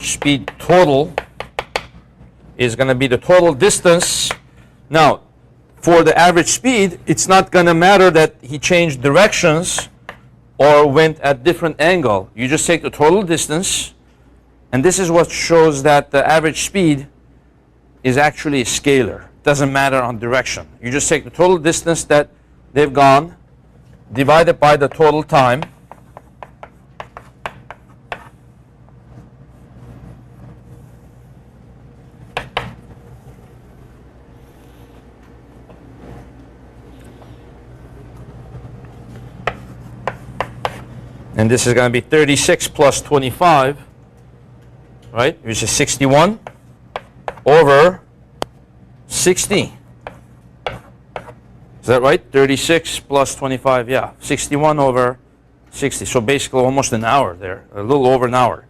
average speed total is going to be the total distance. Now, for the average speed, it's not going to matter that he changed directions or went at different angle. You just take the total distance, and this is what shows that the average speed is actually a scalar. Doesn't matter on direction. You just take the total distance that they've gone, divide it by the total time, and this is going to be 36 plus 25, right, which is 61 over 60. Is that right? 36 plus 25, yeah, 61 over 60. So basically almost an hour there, a little over an hour.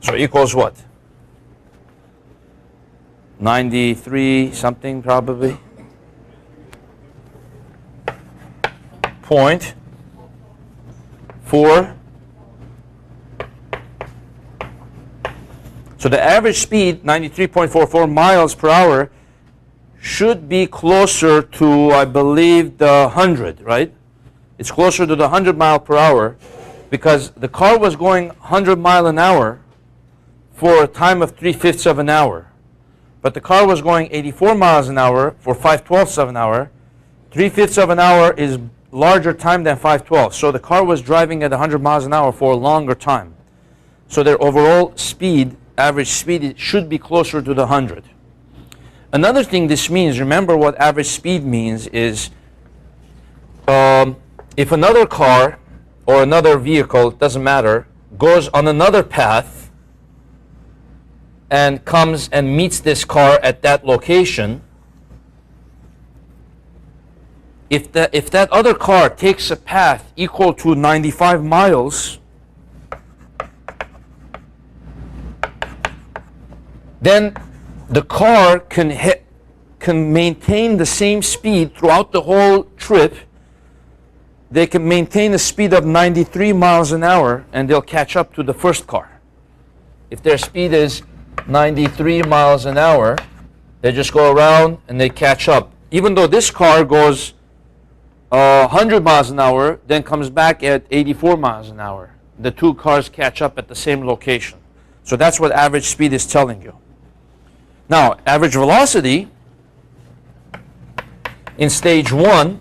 So equals what? 93 something probably. .4. So the average speed, 93.44 miles per hour, should be closer to, I believe, the 100, right? It's closer to the 100 mile per hour because the car was going 100 mile an hour for a time of 3/5 of an hour. But the car was going 84 miles an hour for 5/12 of an hour. 3/5 of an hour is larger time than 5/12. So the car was driving at 100 miles an hour for a longer time. So their overall speed, average speed, should be closer to the 100. Another thing this means, remember what average speed means is if another car or another vehicle, it doesn't matter, goes on another path and comes and meets this car at that location, if that other car takes a path equal to 95 miles, then the car can maintain the same speed throughout the whole trip. They can maintain a speed of 93 miles an hour and they'll catch up to the first car. If their speed is 93 miles an hour, they just go around and they catch up. Even though this car goes 100 miles an hour, then comes back at 84 miles an hour. The two cars catch up at the same location. So that's what average speed is telling you. Now, average velocity in stage 1,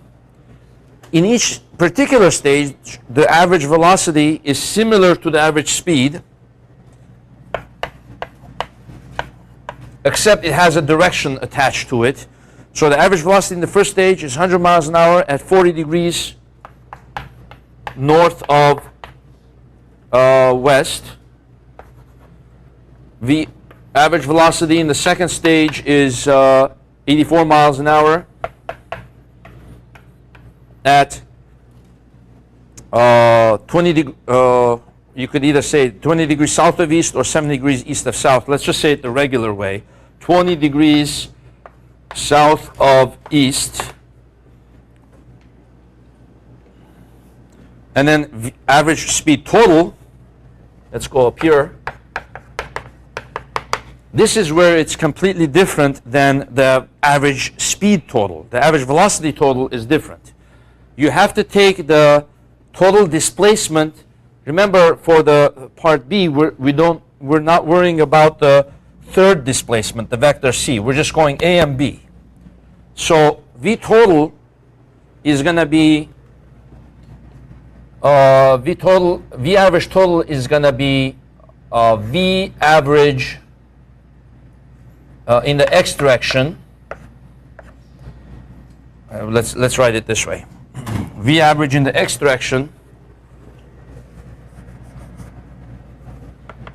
in each particular stage, the average velocity is similar to the average speed, except it has a direction attached to it. So the average velocity in the first stage is 100 miles an hour at 40 degrees north of west. The average velocity in the second stage is 84 miles an hour at 20 degrees, you could either say 20 degrees south of east or 70 degrees east of south. Let's just say it the regular way. 20 degrees south of east. And then average speed total, let's go up here. This is where it's completely different than the average speed total. The average velocity total is different. You have to take the total displacement. Remember, for the part B, we're not worrying about the third displacement, the vector c. We're just going A and B. So V total is going to be V average total is going to be V average in the x direction. Let's write it this way. V average in the x direction,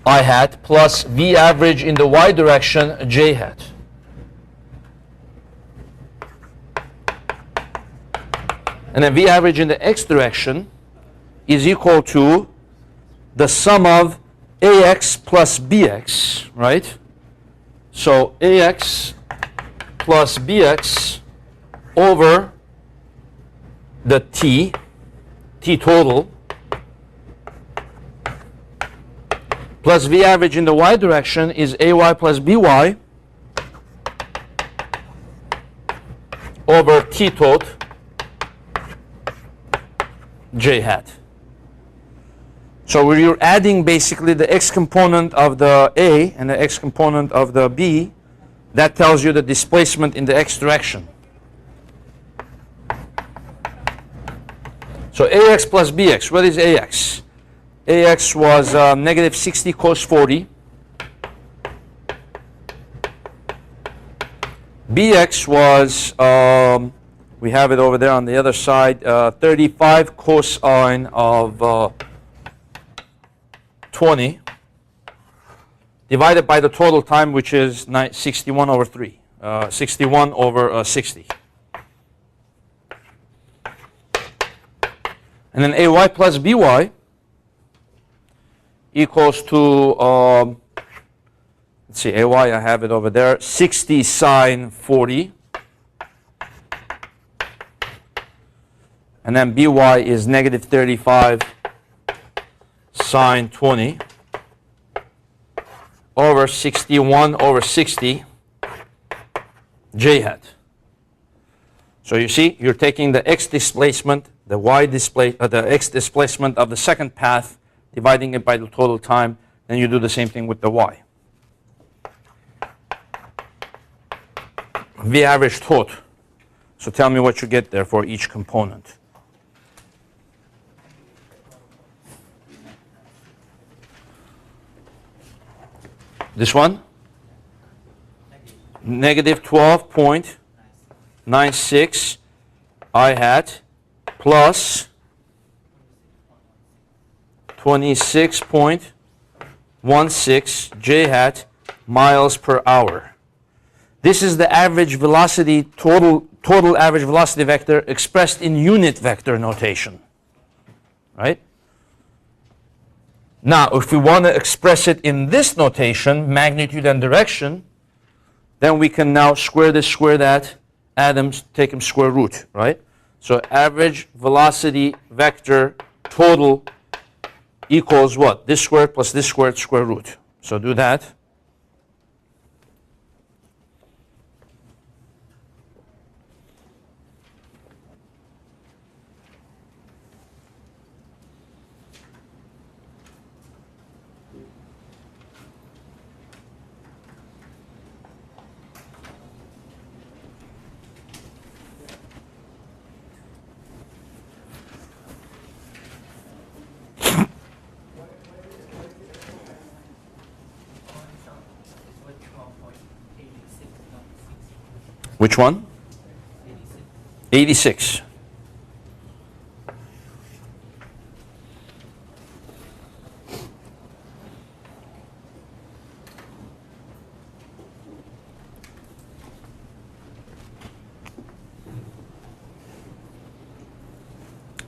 I hat, plus V average in the y direction, j hat. And then V average in the x direction is equal to the sum of AX plus BX, right? So AX plus BX over the T total plus V average in the y direction is AY plus BY over T tot J hat. So we're adding basically the x component of the A and the x component of the B. That tells you the displacement in the x direction. So AX plus BX, what is AX? AX was negative 60 cos 40. BX was, we have it over there on the other side, 35 cosine of 20 divided by the total time, which is 61 over 3, 61 over 60. And then AY plus BY equals to, let's see, AY, I have it over there, 60 sine 40. And then BY is negative 35 sine 20 over 61 over 60 J hat. So you see, you're taking the x displacement, the x displacement of the second path, dividing it by the total time, then you do the same thing with the y. V average tot. So tell me what you get there for each component. This one? Negative 12.96 I hat plus 26.16 J hat miles per hour. This is the average velocity, total average velocity vector expressed in unit vector notation, right? Now, if we want to express it in this notation, magnitude and direction, then we can now square this, square that, add them, take them square root, right? So average velocity vector total equals what? This squared plus this squared square root. So do that. Which one? 86.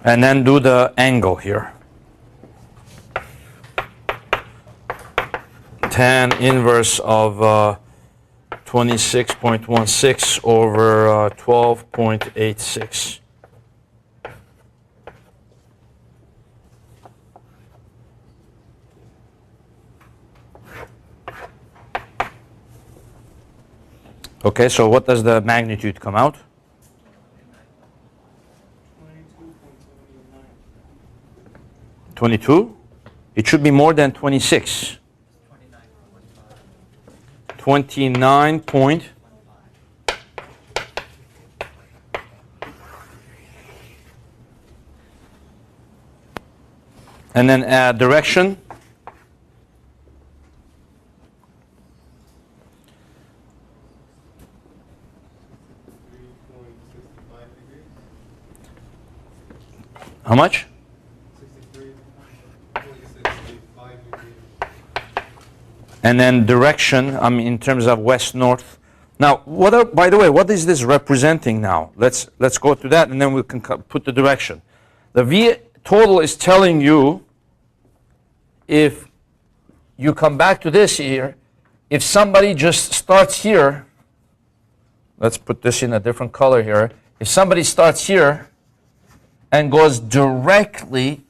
And then do the angle here. Tan inverse of 26.16 over 12.86. Okay, so what does the magnitude come out? 22? It should be more than 26. 29 point. And then add direction. How much? 63.65 degrees. And then direction, I mean, in terms of west-north. Now, by the way, what is this representing now? Let's go to that, and then we can put the direction. The V total is telling you, if you come back to this here, if somebody just starts here, let's put this in a different color here. If somebody starts here and goes directly